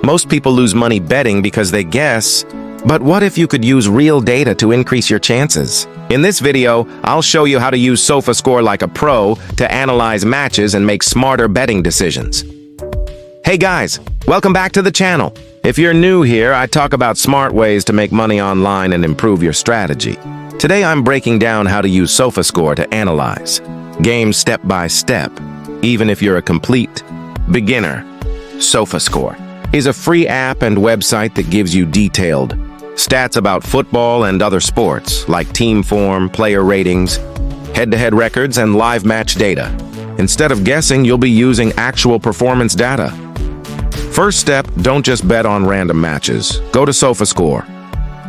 Most people lose money betting because they guess, but what if you could use real data to increase your chances? In this video, I'll show you how to use SofaScore like a pro to analyze matches and make smarter betting decisions. Hey guys, welcome back to the channel. If you're new here, I talk about smart ways to make money online and improve your strategy. Today I'm breaking down how to use SofaScore to analyze games step by step, even if you're a complete beginner. SofaScore is a free app and website that gives you detailed stats about football and other sports, like team form, player ratings, head-to-head records, and live match data. Instead of guessing, you'll be using actual performance data. First step, don't just bet on random matches. Go to SofaScore.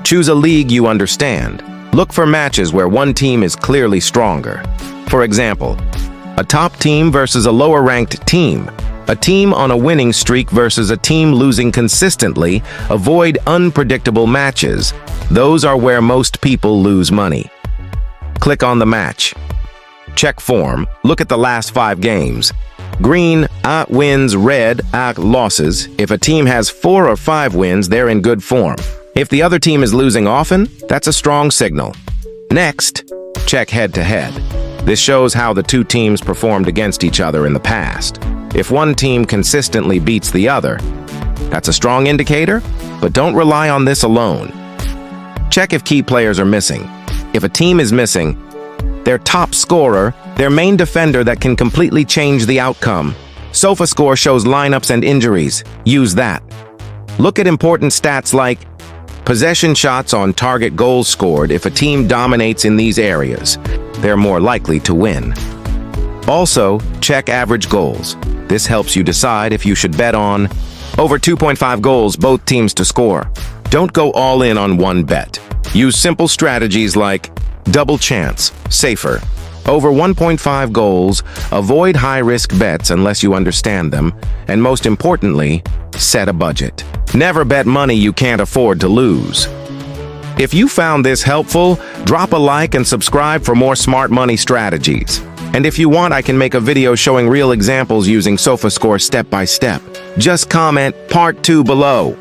Choose a league you understand. Look for matches where one team is clearly stronger. For example, a top team versus a lower-ranked team. A team on a winning streak versus a team losing consistently. Avoid unpredictable matches. Those are where most people lose money. Click on the match. Check form. Look at the last 5 games. Green, wins, red, losses. If a team has 4 or 5 wins, they're in good form. If the other team is losing often, that's a strong signal. Next, check head-to-head. This shows how the two teams performed against each other in the past. If one team consistently beats the other, that's a strong indicator, but don't rely on this alone. Check if key players are missing. If a team is missing, their top scorer, their main defender that can completely change the outcome. SofaScore shows lineups and injuries. Use that. Look at important stats like possession shots on target, goals scored. If a team dominates in these areas, they're more likely to win. Also, check average goals. This helps you decide if you should bet on over 2.5 goals both teams to score. Don't go all in on one bet. Use simple strategies like double chance, safer. Over 1.5 goals, avoid high-risk bets unless you understand them, and most importantly, set a budget. Never bet money you can't afford to lose. If you found this helpful, drop a like and subscribe for more smart money strategies. And if you want, I can make a video showing real examples using SofaScore step by step. Just comment Part 2 below.